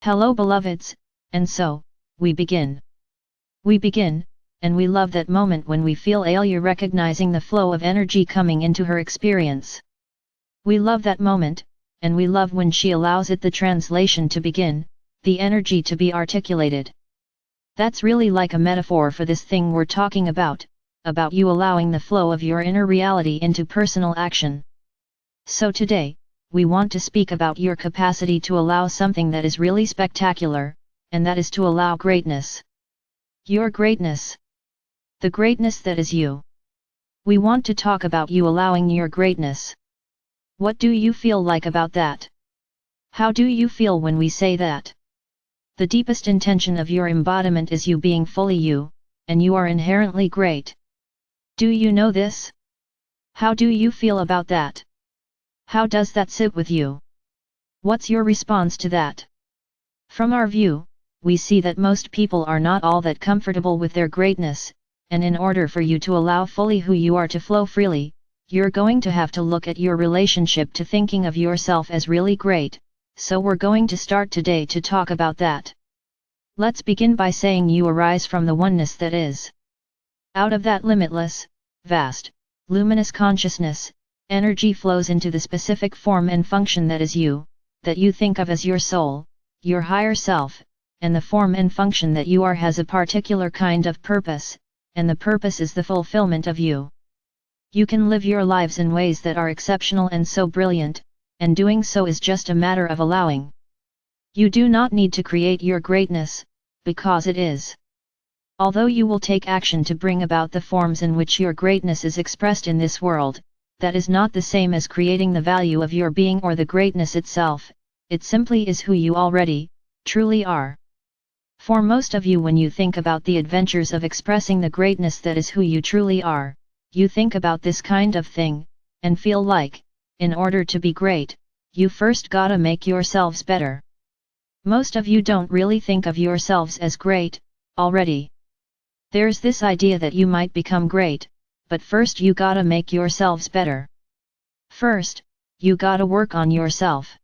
Hello beloveds, and so, we begin. We begin, and we love that moment when we feel Alia recognizing the flow of energy coming into her experience. We love that moment, and we love when she allows it the translation to begin, the energy to be articulated. That's really like a metaphor for this thing we're talking about you allowing the flow of your inner reality into personal action. So today, we want to speak about your capacity to allow something that is really spectacular, and that is to allow greatness. Your greatness. The greatness that is you. We want to talk about you allowing your greatness. What do you feel like about that? How do you feel when we say that? The deepest intention of your embodiment is you being fully you, and you are inherently great. Do you know this? How do you feel about that? How does that sit with you? What's your response to that? From our view, we see that most people are not all that comfortable with their greatness, and in order for you to allow fully who you are to flow freely, you're going to have to look at your relationship to thinking of yourself as really great, so we're going to start today to talk about that. Let's begin by saying you arise from the oneness that is. Out of that limitless, vast, luminous consciousness, energy flows into the specific form and function that is you, that you think of as your soul, your higher self, and the form and function that you are has a particular kind of purpose, and the purpose is the fulfillment of you. You can live your lives in ways that are exceptional and so brilliant, and doing so is just a matter of allowing. You do not need to create your greatness, because it is. Although you will take action to bring about the forms in which your greatness is expressed in this world, that is not the same as creating the value of your being or the greatness itself, it simply is who you already, truly are. For most of you, when you think about the adventures of expressing the greatness that is who you truly are, you think about this kind of thing, and feel like, in order to be great, you first gotta make yourselves better. Most of you don't really think of yourselves as great, already. There's this idea that you might become great, but first you gotta make yourselves better. First, you gotta work on yourself.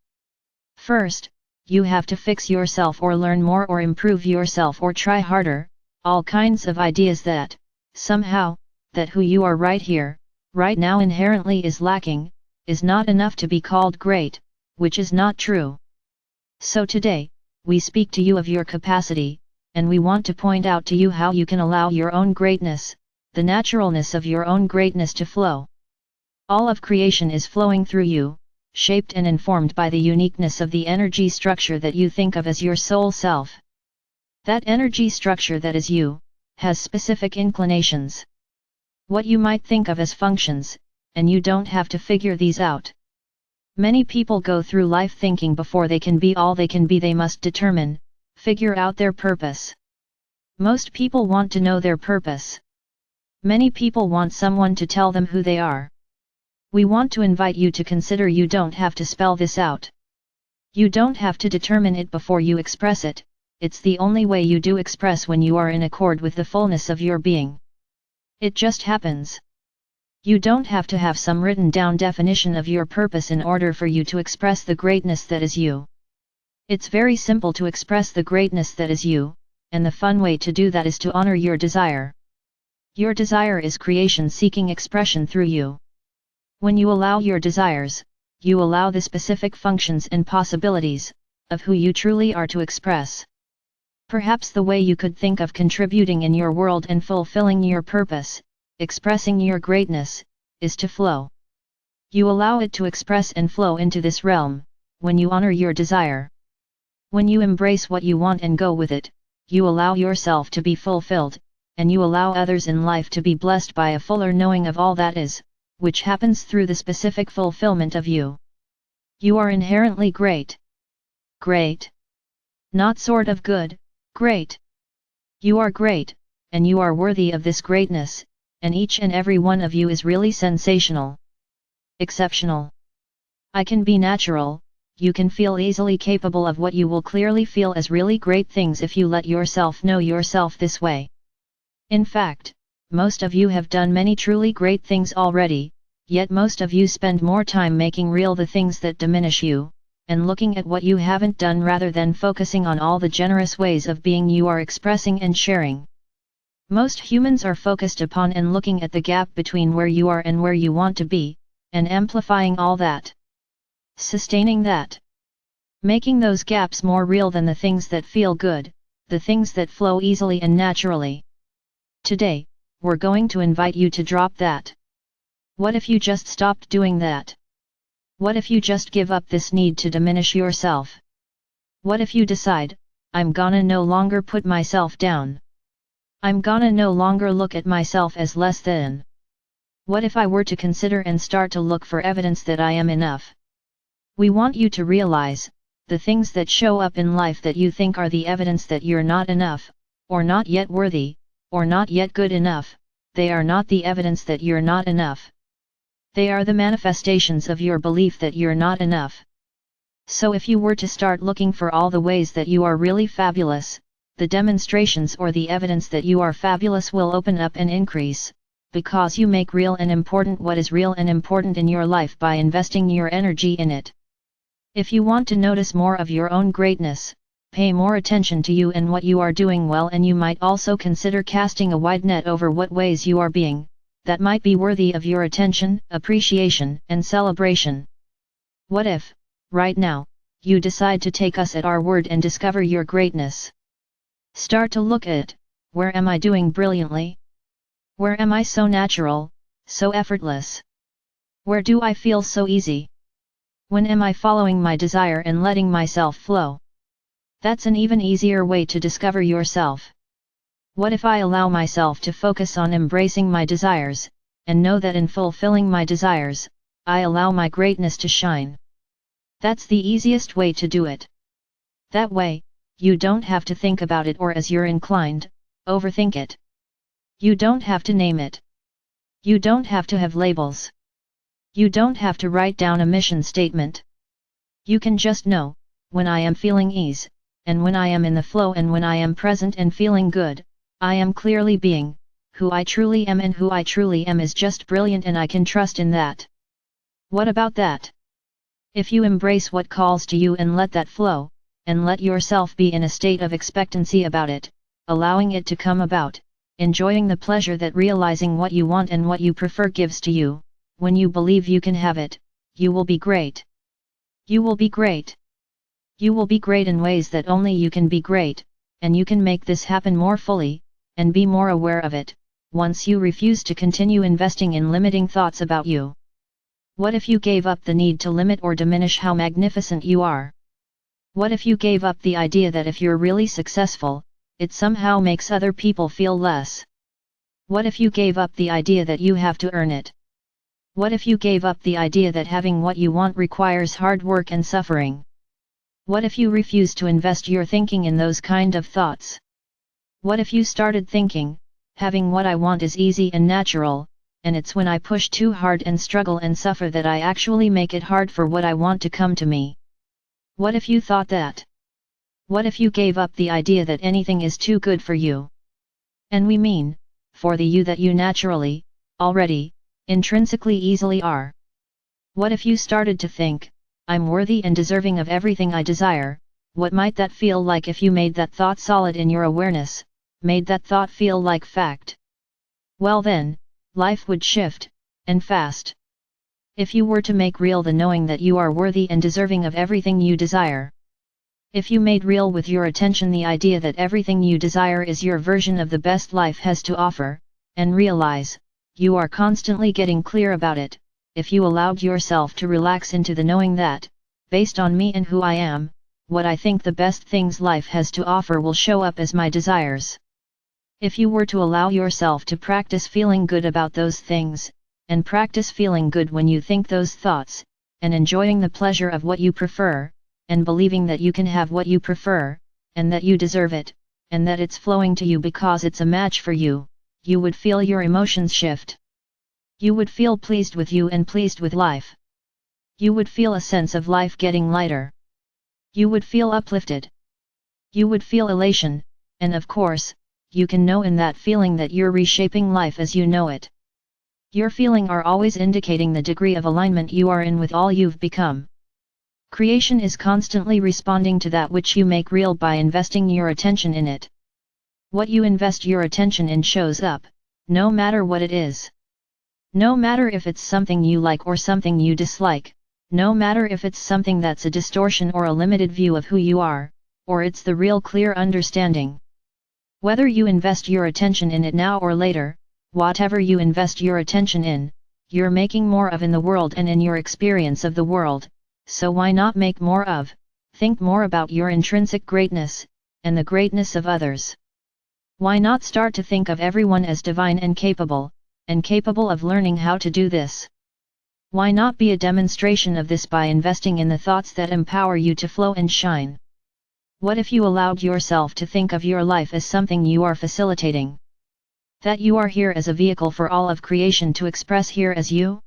First, you have to fix yourself or learn more or improve yourself or try harder, all kinds of ideas that, somehow, that who you are right here, right now inherently is lacking, is not enough to be called great, which is not true. So today, we speak to you of your capacity, and we want to point out to you how you can allow your own greatness, the naturalness of your own greatness to flow. All of creation is flowing through you, shaped and informed by the uniqueness of the energy structure that you think of as your soul self. That energy structure that is you, has specific inclinations. What you might think of as functions, and you don't have to figure these out. Many people go through life thinking before they can be all they can be they must determine, figure out their purpose. Most people want to know their purpose. Many people want someone to tell them who they are. We want to invite you to consider you don't have to spell this out. You don't have to determine it before you express it, it's the only way you do express when you are in accord with the fullness of your being. It just happens. You don't have to have some written down definition of your purpose in order for you to express the greatness that is you. It's very simple to express the greatness that is you, and the fun way to do that is to honor your desire. Your desire is creation seeking expression through you. When you allow your desires, you allow the specific functions and possibilities, of who you truly are to express. Perhaps the way you could think of contributing in your world and fulfilling your purpose, expressing your greatness, is to flow. You allow it to express and flow into this realm, when you honor your desire. When you embrace what you want and go with it, you allow yourself to be fulfilled, and you allow others in life to be blessed by a fuller knowing of all that is, which happens through the specific fulfillment of you. You are inherently great. Great. Not sort of good, great. You are great, and you are worthy of this greatness, and each and every one of you is really sensational. Exceptional. I can be natural, you can feel easily capable of what you will clearly feel as really great things if you let yourself know yourself this way. In fact, most of you have done many truly great things already, yet most of you spend more time making real the things that diminish you, and looking at what you haven't done rather than focusing on all the generous ways of being you are expressing and sharing. Most humans are focused upon and looking at the gap between where you are and where you want to be, and amplifying all that. Sustaining that. Making those gaps more real than the things that feel good, the things that flow easily and naturally. Today, we're going to invite you to drop that. What if you just stopped doing that? What if you just give up this need to diminish yourself? What if you decide, I'm gonna no longer put myself down. I'm gonna no longer look at myself as less than. What if I were to consider and start to look for evidence that I am enough? We want you to realize, the things that show up in life that you think are the evidence that you're not enough, or not yet worthy, or not yet good enough, they are not the evidence that you're not enough. They are the manifestations of your belief that you're not enough. So if you were to start looking for all the ways that you are really fabulous, the demonstrations or the evidence that you are fabulous will open up and increase, because you make real and important what is real and important in your life by investing your energy in it. If you want to notice more of your own greatness, pay more attention to you and what you are doing well, and you might also consider casting a wide net over what ways you are being, that might be worthy of your attention, appreciation, and celebration. What if, right now, you decide to take us at our word and discover your greatness? Start to look at, where am I doing brilliantly? Where am I so natural, so effortless? Where do I feel so easy? When am I following my desire and letting myself flow? That's an even easier way to discover yourself. What if I allow myself to focus on embracing my desires, and know that in fulfilling my desires, I allow my greatness to shine? That's the easiest way to do it. That way, you don't have to think about it, or as you're inclined, overthink it. You don't have to name it. You don't have to have labels. You don't have to write down a mission statement. You can just know, when I am feeling ease, and when I am in the flow, and when I am present and feeling good, I am clearly being who I truly am, and who I truly am is just brilliant, and I can trust in that. What about that? If you embrace what calls to you and let that flow, and let yourself be in a state of expectancy about it, allowing it to come about, enjoying the pleasure that realizing what you want and what you prefer gives to you, when you believe you can have it, you will be great. You will be great. You will be great in ways that only you can be great, and you can make this happen more fully, and be more aware of it, once you refuse to continue investing in limiting thoughts about you. What if you gave up the need to limit or diminish how magnificent you are? What if you gave up the idea that if you're really successful, it somehow makes other people feel less? What if you gave up the idea that you have to earn it? What if you gave up the idea that having what you want requires hard work and suffering? What if you refuse to invest your thinking in those kind of thoughts? What if you started thinking, having what I want is easy and natural, and it's when I push too hard and struggle and suffer that I actually make it hard for what I want to come to me? What if you thought that? What if you gave up the idea that anything is too good for you? And we mean, for the you that you naturally, already, intrinsically easily are. What if you started to think, I'm worthy and deserving of everything I desire? What might that feel like if you made that thought solid in your awareness, made that thought feel like fact? Well then, life would shift, and fast. If you were to make real the knowing that you are worthy and deserving of everything you desire. If you made real with your attention the idea that everything you desire is your version of the best life has to offer, and realize, you are constantly getting clear about it, if you allowed yourself to relax into the knowing that, based on me and who I am, what I think the best things life has to offer will show up as my desires. If you were to allow yourself to practice feeling good about those things, and practice feeling good when you think those thoughts, and enjoying the pleasure of what you prefer, and believing that you can have what you prefer, and that you deserve it, and that it's flowing to you because it's a match for you, you would feel your emotions shift. You would feel pleased with you and pleased with life. You would feel a sense of life getting lighter. You would feel uplifted. You would feel elation, and of course, you can know in that feeling that you're reshaping life as you know it. Your feeling are always indicating the degree of alignment you are in with all you've become. Creation is constantly responding to that which you make real by investing your attention in it. What you invest your attention in shows up, no matter what it is. No matter if it's something you like or something you dislike, no matter if it's something that's a distortion or a limited view of who you are, or it's the real clear understanding. Whether you invest your attention in it now or later, whatever you invest your attention in, you're making more of in the world and in your experience of the world, so why not make more of, think more about your intrinsic greatness, and the greatness of others? Why not start to think of everyone as divine and capable of learning how to do this? Why not be a demonstration of this by investing in the thoughts that empower you to flow and shine? What if you allowed yourself to think of your life as something you are facilitating? That you are here as a vehicle for all of creation to express here as you?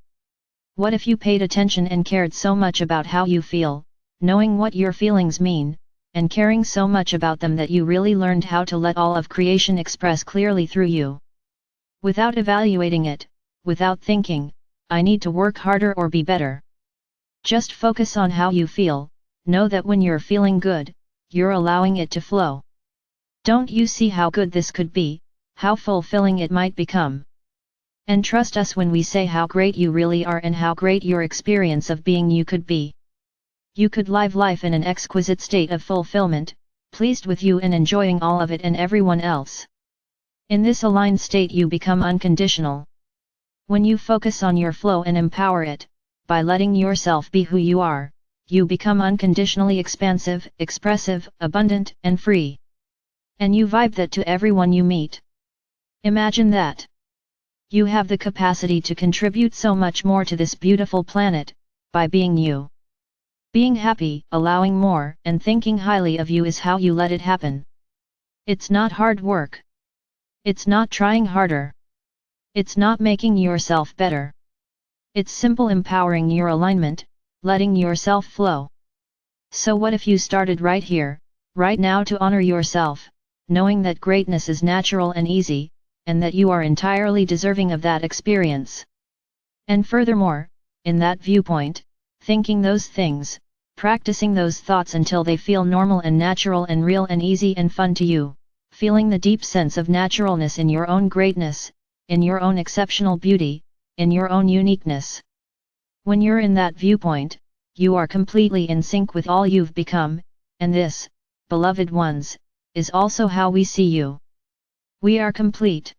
What if you paid attention and cared so much about how you feel, knowing what your feelings mean, and caring so much about them that you really learned how to let all of creation express clearly through you? Without evaluating it, without thinking, I need to work harder or be better. Just focus on how you feel, know that when you're feeling good, you're allowing it to flow. Don't you see how good this could be, how fulfilling it might become? And trust us when we say how great you really are and how great your experience of being you could be. You could live life in an exquisite state of fulfillment, pleased with you and enjoying all of it and everyone else. In this aligned state you become unconditional. When you focus on your flow and empower it, by letting yourself be who you are, you become unconditionally expansive, expressive, abundant, and free. And you vibe that to everyone you meet. Imagine that. You have the capacity to contribute so much more to this beautiful planet, by being you. Being happy, allowing more, and thinking highly of you is how you let it happen. It's not hard work. It's not trying harder. It's not making yourself better. It's simple empowering your alignment, letting yourself flow. So what if you started right here, right now to honor yourself, knowing that greatness is natural and easy, and that you are entirely deserving of that experience? And furthermore, in that viewpoint, thinking those things, practicing those thoughts until they feel normal and natural and real and easy and fun to you, feeling the deep sense of naturalness in your own greatness, in your own exceptional beauty, in your own uniqueness. When you're in that viewpoint, you are completely in sync with all you've become, and this, beloved ones, is also how we see you. We are complete.